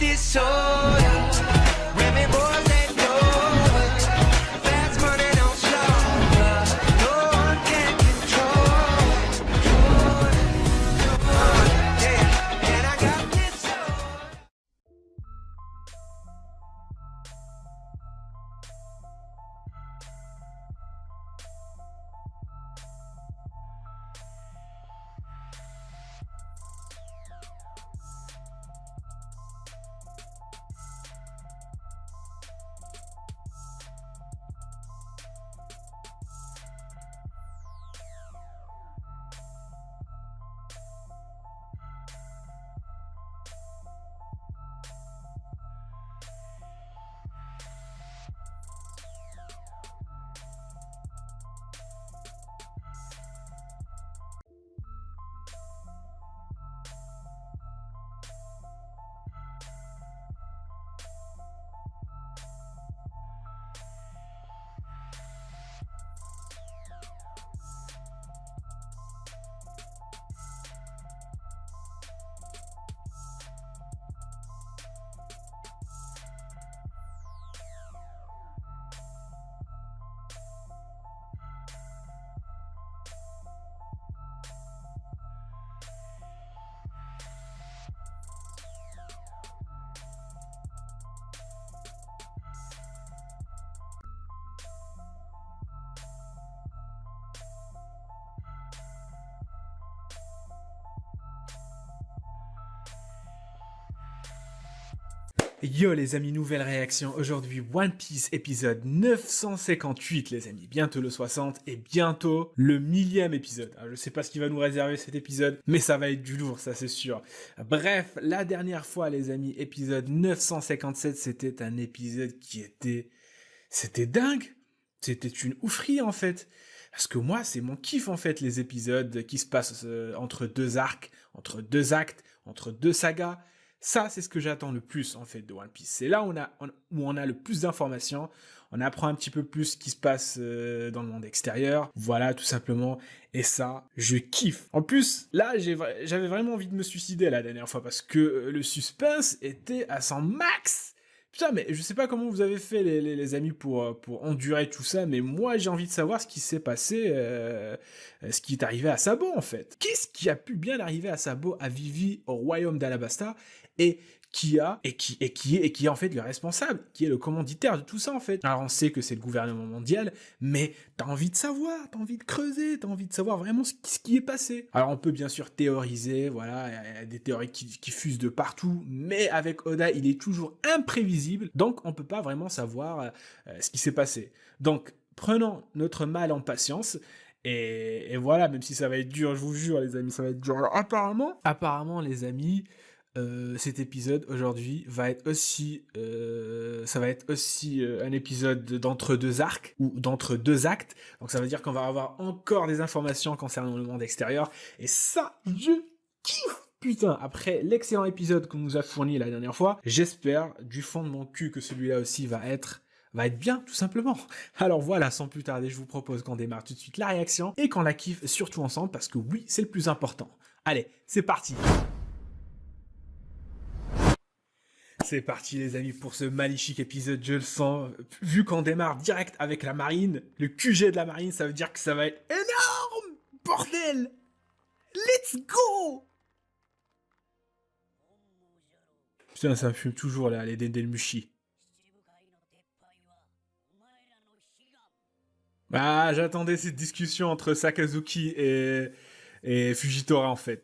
this soda. Women, boys, and gold. Fast money, don't slow. No one can control. Yeah, and I got this soda. Yo les amis, nouvelle réaction. Aujourd'hui, One Piece épisode 958 les amis. Bientôt le 60 et bientôt le 1000e épisode. Alors, je sais pas ce qui va nous réserver cet épisode, mais ça va être du lourd, ça c'est sûr. Bref, la dernière fois les amis, épisode 957, c'était un épisode qui était... C'était dingue. C'était une oufrie en fait. Parce que moi, c'est mon kiff en fait, les épisodes qui se passent entre deux arcs, entre deux actes, entre deux sagas. Ça, c'est ce que j'attends le plus, en fait, de One Piece. C'est là où on a le plus d'informations, on apprend un petit peu plus ce qui se passe dans le monde extérieur. Voilà, tout simplement. Et ça, je kiffe. En plus, là, j'avais vraiment envie de me suicider la dernière fois, parce que le suspense était à son max. Putain, mais je sais pas comment vous avez fait, les amis, pour endurer tout ça, mais moi, j'ai envie de savoir ce qui s'est passé, ce qui est arrivé à Sabo, en fait. Qu'est-ce qui a pu bien arriver à Sabo, à Vivi, au royaume d'Alabasta, et qui est en fait le responsable, qui est le commanditaire de tout ça en fait. Alors on sait que c'est le gouvernement mondial, mais t'as envie de savoir, t'as envie de creuser, t'as envie de savoir vraiment ce qui est passé. Alors on peut bien sûr théoriser, voilà, il y a des théories qui fusent de partout, mais avec Oda il est toujours imprévisible, donc on peut pas vraiment savoir ce qui s'est passé. Donc prenons notre mal en patience. Et voilà, même si ça va être dur, je vous jure les amis, ça va être dur. Alors apparemment les amis, cet épisode aujourd'hui va être aussi, ça va être aussi un épisode d'entre deux arcs ou d'entre deux actes. Donc ça veut dire qu'on va avoir encore des informations concernant le monde extérieur. Et ça, je kiffe. Putain, après l'excellent épisode qu'on nous a fourni la dernière fois, j'espère du fond de mon cul que celui-là aussi va être bien, tout simplement. Alors voilà, sans plus tarder, je vous propose qu'on démarre tout de suite la réaction et qu'on la kiffe surtout ensemble parce que oui, c'est le plus important. Allez, c'est parti. C'est parti les amis pour ce magnifique épisode, je le sens. Vu qu'on démarre direct avec la marine, le QG de la marine, ça veut dire que ça va être énorme. Bordel. Let's go. Putain, ça me fume toujours là, les Dendelmushi. Ah, j'attendais cette discussion entre Sakazuki et Fujitora en fait.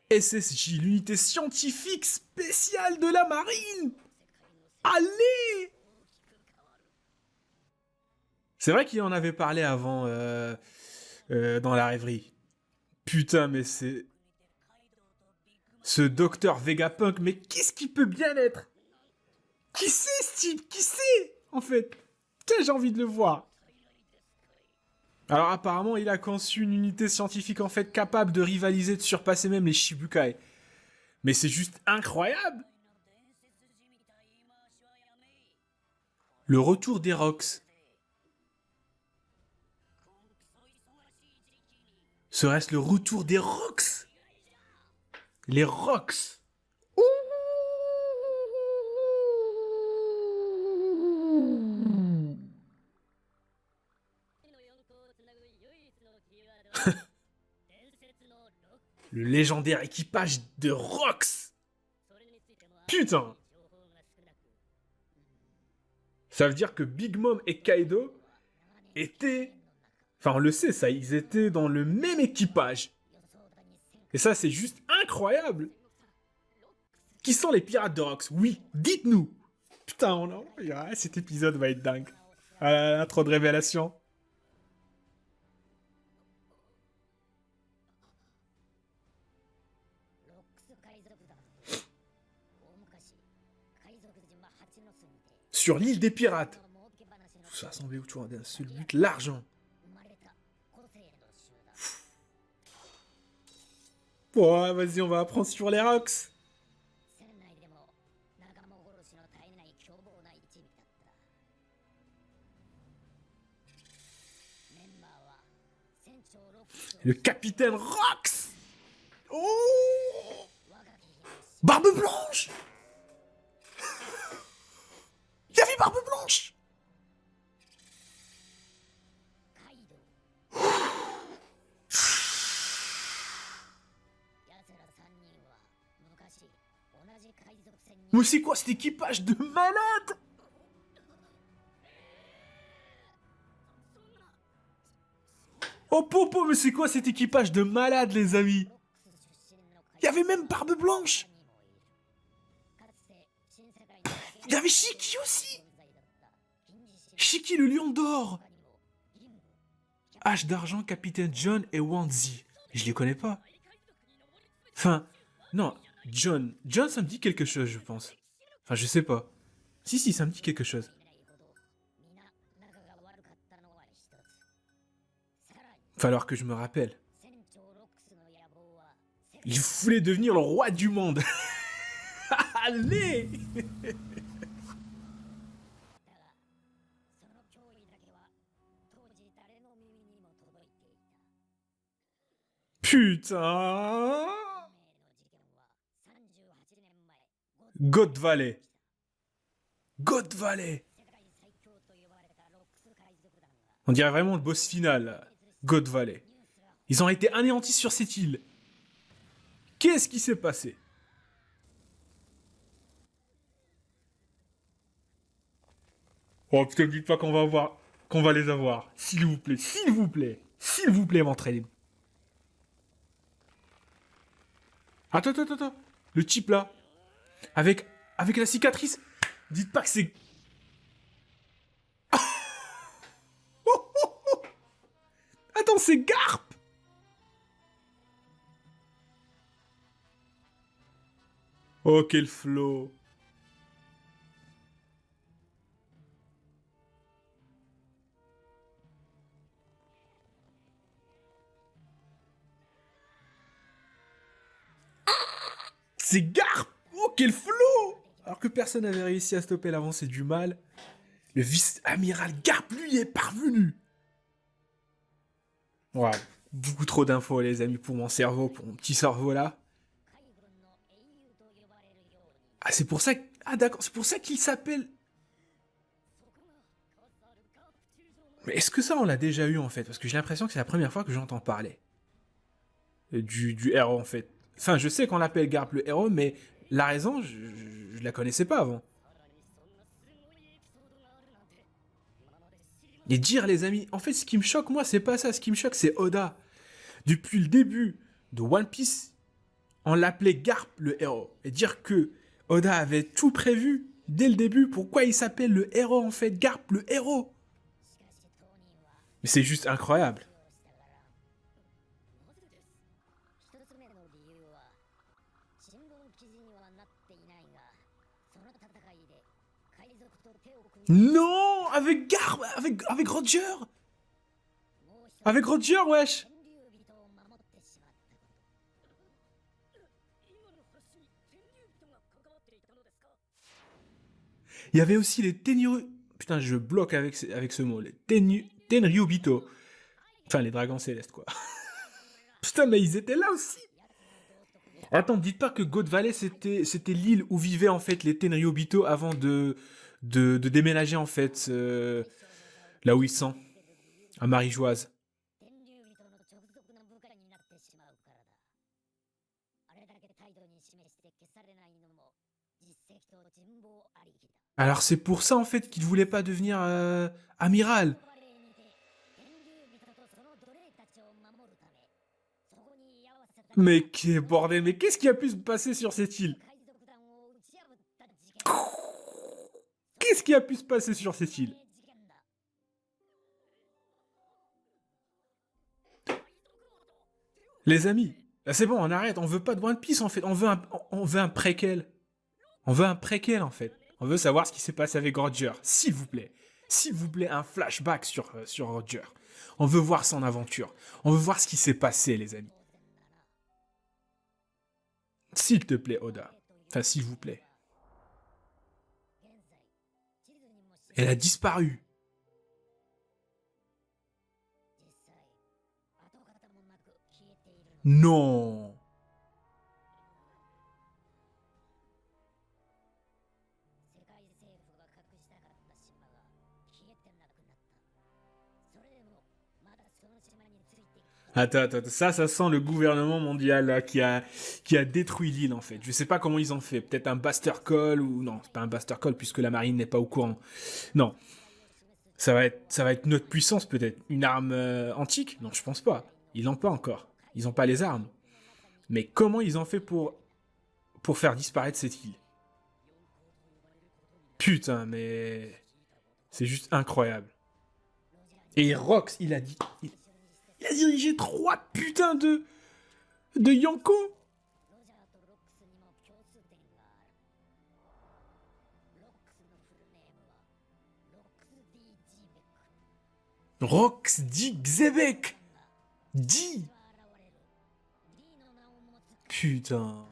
SSJ, l'unité scientifique spéciale de la marine. Allez. C'est vrai qu'il en avait parlé avant dans la rêverie. Putain, mais c'est... Ce docteur Vegapunk, mais qu'est-ce qu'il peut bien être? Qui c'est ce type? Qui c'est en fait? Putain, j'ai envie de le voir. Alors apparemment, il a conçu une unité scientifique en fait capable de rivaliser, de surpasser même les Shibukai. Mais c'est juste incroyable. Le retour des Rox. Serait-ce le retour des Rox? Les Rox. Le légendaire équipage de Rox. Putain. Ça veut dire que Big Mom et Kaido étaient... Enfin, on le sait, ça, ils étaient dans le même équipage. Et ça, c'est juste incroyable. Qui sont les pirates de Rox? Oui, dites-nous. Putain, cet épisode va être dingue. Ah là là, trop de révélations. Sur l'île des pirates. Tout ça semblait autour d'un seul but, l'argent. Ouais, vas-y, on va apprendre sur les Rox. Le capitaine Rox. Oh, Barbe Blanche. Il y avait Barbe Blanche. Mais c'est quoi cet équipage de malades? Oh popo, mais c'est quoi cet équipage de malades, les amis? Il y avait même Barbe Blanche. Il y avait Shiki aussi. Shiki le lion d'or. H d'argent, Capitaine John et Wanzi. Je les connais pas. Enfin, non, John. John, ça me dit quelque chose, je pense. Enfin, je sais pas. Si, ça me dit quelque chose. Falloir que je me rappelle. Il voulait devenir le roi du monde. Allez! Putain! God Valley. God Valley. On dirait vraiment le boss final. God Valley. Ils ont été anéantis sur cette île. Qu'est-ce qui s'est passé? Oh putain, dites pas qu'on va les avoir. S'il vous plaît, s'il vous plaît, s'il vous plaît, m'entraînez. Attends. Le type là, avec la cicatrice. Dites pas que c'est... Attends, c'est Garp. Oh, quel flow. C'est Garp. Oh, quel flow. Alors que personne n'avait réussi à stopper l'avancée du mal, le vice-amiral Garp, lui, est parvenu. Ouais, beaucoup trop d'infos, les amis, pour mon cerveau, pour mon petit cerveau là. Ah, c'est pour ça que... Ah, d'accord, c'est pour ça qu'il s'appelle... Mais est-ce que ça, on l'a déjà eu, en fait? Parce que j'ai l'impression que c'est la première fois que j'entends parler. Du héros, en fait. Enfin, je sais qu'on l'appelle Garp le héros, mais la raison, je la connaissais pas avant. Et dire, les amis, en fait, ce qui me choque, moi, c'est pas ça. Ce qui me choque, c'est Oda. Depuis le début de One Piece, on l'appelait Garp le héros. Et dire que Oda avait tout prévu dès le début, pourquoi il s'appelle le héros, en fait, Garp le héros. Mais c'est juste incroyable. Non, avec Garp, avec Roger. Avec Roger, wesh. Il y avait aussi les Tenryubi. Putain, je bloque avec ce mot. Les Tenryubito. Enfin, les dragons célestes, quoi. Putain, mais ils étaient là aussi. Attends, dites pas que God Valley, c'était l'île où vivaient, en fait, les Tenryubito avant de déménager, en fait, là où ils sont, à Marie-Joise. 天竜人の直属の部下になってしまうからだ。あれだけ態度に示して消されないのも実績と人望ありきだ。 Alors, c'est pour ça, en fait, qu'il voulait pas devenir amiral. バレーにて天竜人とその奴隷たちを守るため、そこに居合わせた Mais bordel, mais qu'est-ce qui a pu se passer sur cette île? 海賊団を打ち破った事件。 Qu'est-ce qui a pu se passer sur cette île? 事件だ。 Les amis, là, c'est bon, on arrête. On veut pas de One Piece, en fait. On veut un préquel. On veut un préquel, en fait. On veut savoir ce qui s'est passé avec Roger. S'il vous plaît. S'il vous plaît, un flashback sur Roger. On veut voir son aventure. On veut voir ce qui s'est passé, les amis. S'il te plaît, Oda. Enfin, s'il vous plaît. 現在、地図にも Elle a disparu. 実際、跡形もなく消えているの。 Non. 世界政府が隠したかった島が消えてなくなった。それでもまだその島について Attends, ça sent le gouvernement mondial là, qui a détruit l'île en fait. Je sais pas comment ils ont fait. Peut-être un Buster Call ou non, c'est pas un Buster Call puisque la marine n'est pas au courant. Non, ça va être notre puissance peut-être. Une arme antique? Non, je pense pas. Ils l'ont pas encore. Ils ont pas les armes. Mais comment ils ont fait pour faire disparaître cette île? Putain, mais c'est juste incroyable. Et Rox, il a dirigé 3 putains de Yonko. ロジャーとロックスにも共通点がある。ロックスのフルネームはロックス D. ジーベック。 Rox dit Xebek. Dit. 現れる D の名を持つ Putain.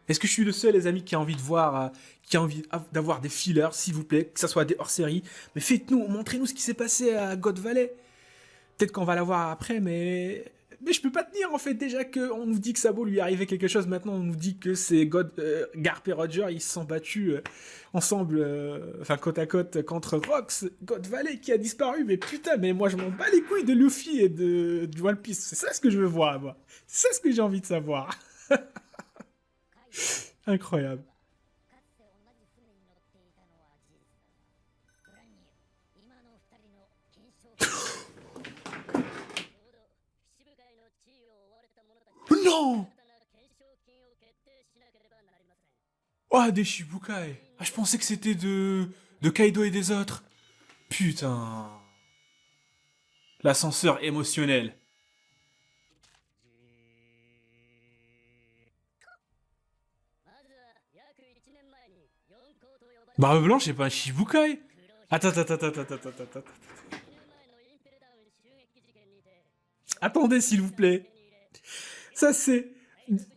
Est-ce que je suis le seul, les amis, qui a envie de voir, qui a envie d'avoir des fillers, s'il vous plaît, que ça soit des hors-série. Mais faites-nous, montrez-nous ce qui s'est passé à God Valley. Peut-être qu'on va la voir après, mais je peux pas tenir en fait. Déjà qu'on nous dit que Sabo lui est arrivé quelque chose, maintenant on nous dit que c'est Garp et Roger, ils se sont battus ensemble, enfin côte à côte contre Rox, God Valley qui a disparu. Mais putain, mais moi je m'en bats les couilles de Luffy et du One Piece. C'est ça ce que je veux voir, moi. C'est ça ce que j'ai envie de savoir. Incroyable. かつて同じ船に乗っていたのは事実だ。ブランニュー、今の二人の検証ちょうど七部会の地位を追われた者たち Non. 新たな懸賞金を決定しなければなりません。 Oh, des Shibukai. Ah, je pensais que c'était de Kaido et des autres. Putain. L'ascenseur émotionnel. まずは約1年前に四皇と呼ばれ Barbe Blanche, c'est pas un Shibukai? 黒ひ Attends. 1年前のインペルダウン襲撃事件にて Attendez, s'il vous plaît. Ça, c'est...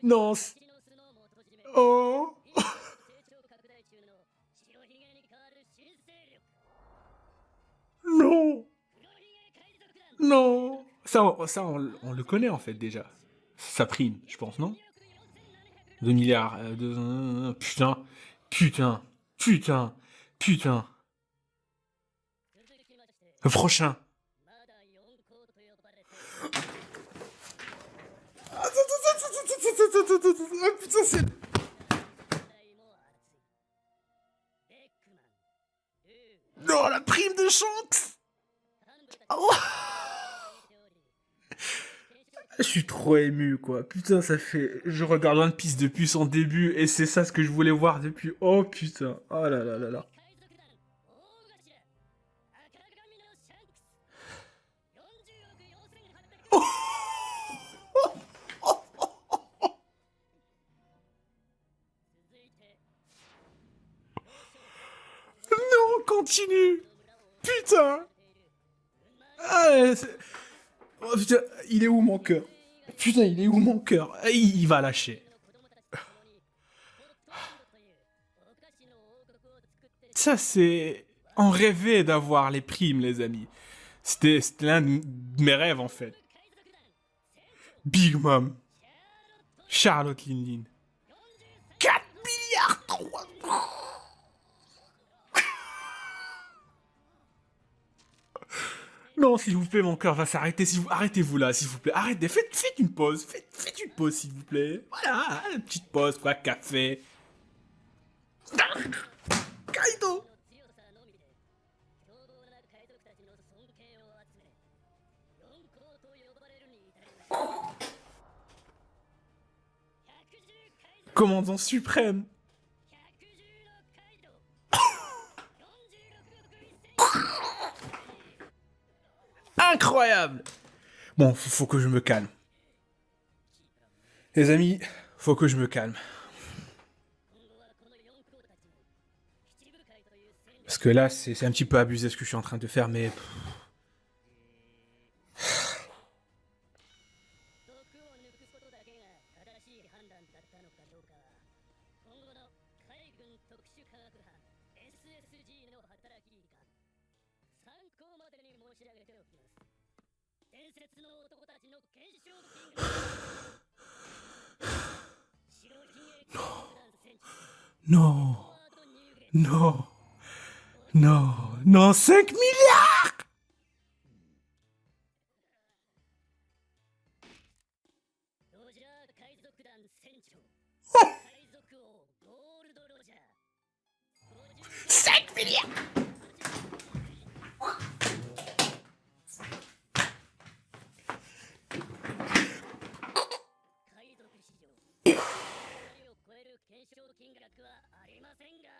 Non. 血のスノーも閉じめ Oh. 成長拡大中の白ひげに代わる新勢力 Non. 黒ひげ海賊団 Non. Ça on le connaît, en fait, déjà. Ça prime, je pense, non? 2 milliards. Putain. 続きまして Prochain. まだ四皇と呼ばれて Ah, putain, c'est... 代も熱いベックマンルー Non, la prime de Shanks. 幹部たち Oh. ており Je suis trop ému, quoi. Putain, ça fait... Je regarde One Piece depuis son début, et c'est ça ce que je voulais voir depuis... Oh, putain. Oh là là là là. 海賊団大頭赤髪のシャンクス40億4800続いて Non, continue. Putain. Ah, oh, putain, il est où mon cœur? Putain, il est où mon cœur? Ah, il va lâcher. の子供たちと共にホットランドというお菓子の王国を作って Ça, c'est... On rêvait d'avoir les primes, les amis. C'était l'un de mes rêves, en fait. Big Mom. Charlotte Linlin. 4 milliards 3. Non, s'il vous plaît, mon cœur va s'arrêter. Arrêtez-vous là, s'il vous plaît. Arrêtez, faites une pause. Faites une pause, s'il vous plaît. Voilà, une petite pause, quoi, café. Kaido. 強さのみで凶暴な海賊たちの尊敬を集め四皇と呼ばれるに至りました百獣海賊 Commandant suprême. 百獣のカイド46億1000 Incroyable. Bon, faut que je me calme. Les amis, faut que je me calme. 今後はこの四皇たちも七部会という戦略 Parce que là, c'est un petit peu abusé ce que je suis en train de faire, mais... 毒を抜くことだけが正しい判断だったのかどうかは今後の海軍特殊科学班 SSG の働きか参考までに申し上げておきます伝説の男たちの検証キング白ひげ軍団戦士 Non, フォワードニューグレン non, non, non, 5 milliards. ロジャー海賊団船長海賊王ゴールド・ロジャー 5 milliards. 海賊史上2人を超える懸賞金額はありませんが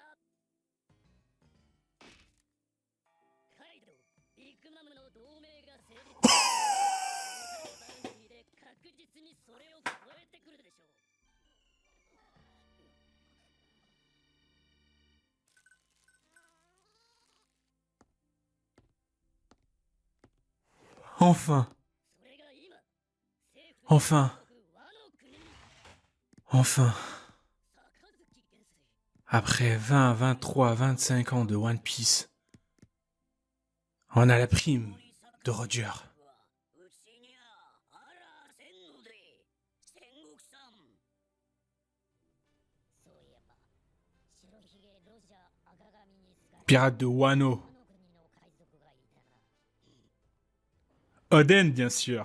カイドウビッグマムの同盟が成立バウンティで確実にそれを超えてくるでしょう Enfin, それが今政府 enfin, 和の国に enfin. 杯元帥 Après 20, 23, 25 ans de One Piece, on a la prime de Roger. うちにゃあらせんので戦国さんそういえば白ひげロジャー赤髪に好かれ Pirate de Wano. この国の海賊がいたな Oden, bien sûr.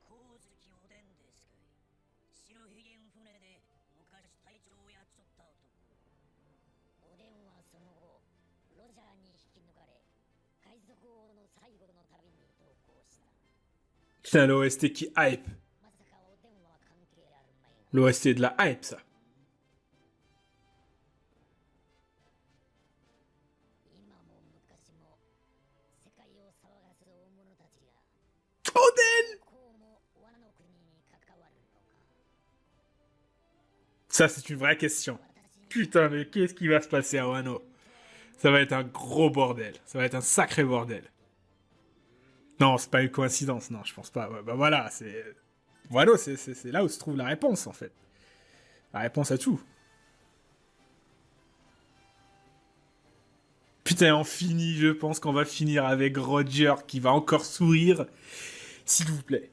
光月おでんですかい白ひげん船で昔隊長をやっちゃった男おでんはその後ロジャーに引き抜かれ海賊王の最後の旅に同行した Putain, l'OST qui hype. まさかおでんは関係あるまいが L'OST de la hype, ça. 今も昔も世界を騒がす大物たちが Oden. こうも和の国に関わるのか Ça, c'est une vraie question. Putain, mais qu'est-ce qui va se passer à Wano? Ça va être un gros bordel. Ça va être un sacré bordel. Non, c'est pas une coïncidence. Non, je pense pas. Ouais, bah voilà, c'est... Wano, c'est là où se trouve la réponse, en fait. La réponse à tout. Putain, on finit, je pense qu'on va finir avec Roger qui va encore sourire. S'il vous plaît.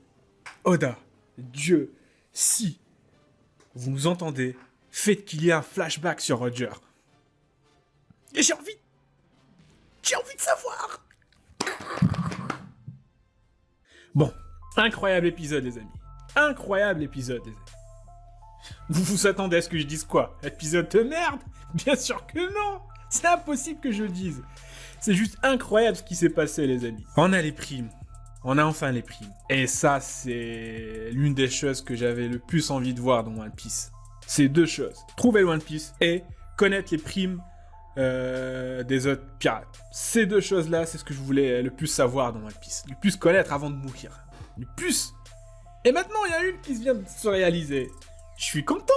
Oda, Dieu, si vous nous entendez, faites qu'il y ait un flashback sur Roger. Et j'ai envie de savoir. Bon, incroyable épisode, les amis. Incroyable épisode, les amis. Vous vous attendez à ce que je dise quoi? Épisode de merde? Bien sûr que non. C'est impossible que je le dise. C'est juste incroyable ce qui s'est passé, les amis. On a les primes. On a enfin les primes. Et ça, c'est l'une des choses que j'avais le plus envie de voir dans One Piece. C'est deux choses. Trouver le One Piece et connaître les primes des autres pirates. Ces deux choses-là, c'est ce que je voulais le plus savoir dans One Piece. Le plus connaître avant de mourir. Le plus. Et maintenant, il y a une qui vient de se réaliser. Je suis content.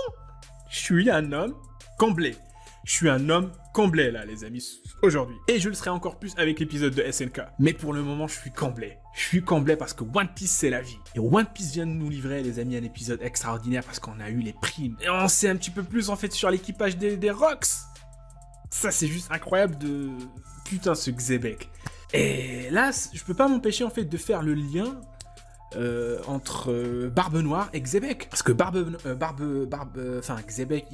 Je suis un homme comblé. Je suis un homme comblé, là, les amis, aujourd'hui. Et je le serai encore plus avec l'épisode de SNK. Mais pour le moment, je suis comblé. Je suis comblé parce que One Piece, c'est la vie. Et One Piece vient de nous livrer, les amis, un épisode extraordinaire parce qu'on a eu les primes. Et on sait un petit peu plus, en fait, sur l'équipage des Rocks. Ça, c'est juste incroyable de... Putain, ce Xebec. Et là, je peux pas m'empêcher, en fait, de faire le lien entre Barbe Noire et Xebec. Parce que Xebec,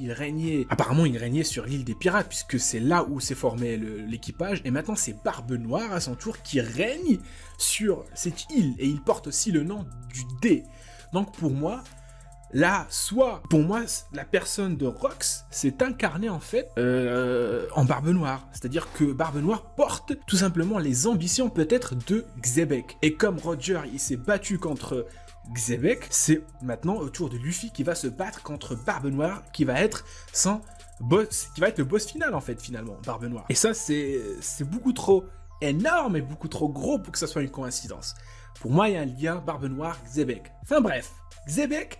apparemment, il régnait sur l'île des pirates, puisque c'est là où s'est formé l'équipage, et maintenant, c'est Barbe Noire, à son tour, qui règne sur cette île, et il porte aussi le nom du dé. Donc, pour moi, la personne de Rox s'est incarnée en fait en Barbe Noire. C'est-à-dire que Barbe Noire porte tout simplement les ambitions peut-être de Xebec. Et comme Roger il s'est battu contre Xebec, c'est maintenant au tour de Luffy qui va se battre contre Barbe Noire, qui va être le boss final en fait finalement, Barbe Noire. Et ça c'est beaucoup trop énorme et beaucoup trop gros pour que ça soit une coïncidence. Pour moi il y a un lien Barbe Noire, Xebec. Enfin bref, Xebec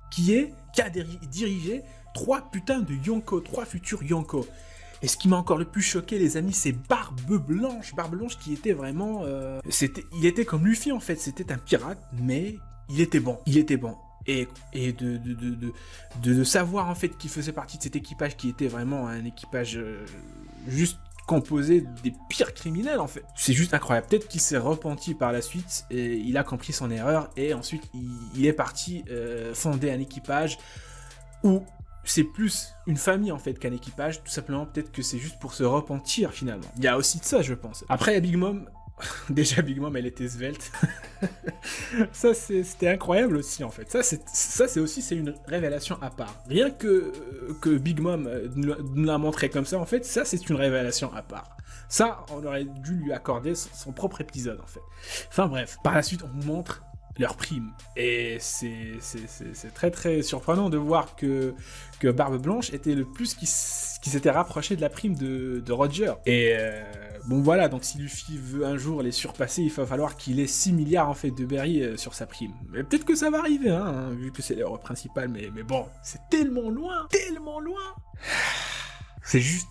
qui a dirigé 3 putains de Yonko, 3 futurs Yonko. Et ce qui m'a encore le plus choqué, les amis, c'est Barbe Blanche qui était vraiment... il était comme Luffy, en fait, c'était un pirate, mais il était bon. Et de savoir, en fait, qu'il faisait partie de cet équipage qui était vraiment un équipage juste composé des pires criminels, en fait. C'est juste incroyable. Peut-être qu'il s'est repenti par la suite, et il a compris son erreur, et ensuite, il est parti fonder un équipage où c'est plus une famille, en fait, qu'un équipage. Tout simplement, peut-être que c'est juste pour se repentir, finalement. Il y a aussi de ça, je pense. Après, il y a Big Mom. Déjà, Big Mom, elle était svelte. Ça, c'était incroyable aussi, en fait. Ça, c'est une révélation à part. Rien que Big Mom nous l'a montré comme ça, en fait, ça, c'est une révélation à part. Ça, on aurait dû lui accorder son propre épisode, en fait. Enfin, bref. Par la suite, on nous montre leur prime. Et c'est très, très surprenant de voir que Barbe Blanche était le plus qui s'était rapproché de la prime de Roger. Et bon voilà, donc si Luffy veut un jour les surpasser, il va falloir qu'il ait 6 milliards en fait de berry sur sa prime. Mais peut-être que ça va arriver, hein, vu que c'est l'héros principal, mais bon, c'est tellement loin. C'est juste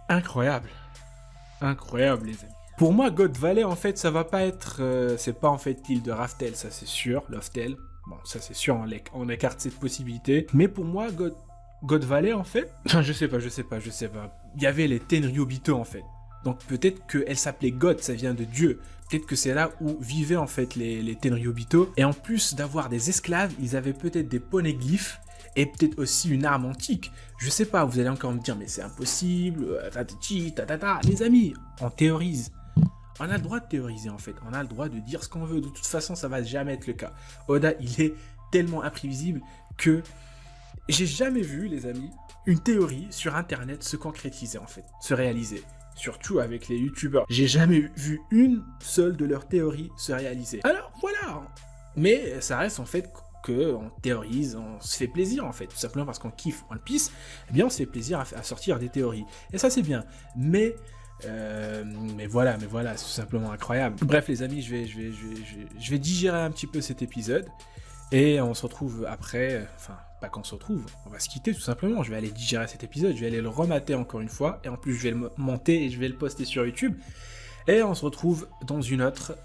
incroyable. Incroyable, les amis. Pour moi, God Valley, en fait, ça va pas être... c'est pas en fait l'île de Raftel, ça c'est sûr, Loftel. Bon, ça c'est sûr, on écarte cette possibilité. Mais pour moi, God Valley, en fait... Enfin, je sais pas. Il y avait les Tenryubito, en fait. Donc peut-être qu'elle s'appelait God, ça vient de Dieu. Peut-être que c'est là où vivaient, en fait, les Tenryubito. Et en plus d'avoir des esclaves, ils avaient peut-être des poneglyphes. Et peut-être aussi une arme antique. Je sais pas, vous allez encore me dire, mais c'est impossible, Les amis, on théorise. On a le droit de théoriser, en fait. On a le droit de dire ce qu'on veut. De toute façon, ça va jamais être le cas. Oda, il est tellement imprévisible que j'ai jamais vu, les amis, une théorie sur Internet se concrétiser, en fait. Se réaliser. Surtout avec les youtubeurs. J'ai jamais vu une seule de leurs théories se réaliser. Alors, voilà. Mais ça reste, en fait... on théorise, on se fait plaisir en fait, tout simplement parce qu'on kiffe One Piece, eh bien on se fait plaisir à sortir des théories, et ça c'est bien, mais voilà, c'est tout simplement incroyable. Bref les amis, je vais digérer un petit peu cet épisode, et on se retrouve après, enfin, pas qu'on se retrouve, on va se quitter tout simplement, je vais aller digérer cet épisode, je vais aller le remater encore une fois, et en plus je vais le monter et je vais le poster sur YouTube, et on se retrouve dans une autre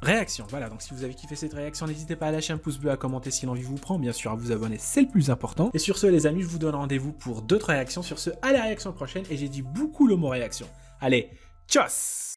réaction. Voilà, donc si vous avez kiffé cette réaction, n'hésitez pas à lâcher un pouce bleu, à commenter si l'envie vous prend, bien sûr à vous abonner, c'est le plus important. Et sur ce les amis, je vous donne rendez-vous pour d'autres réactions. Sur ce, à la réaction prochaine, et j'ai dit beaucoup le mot réaction. Allez, tchuss!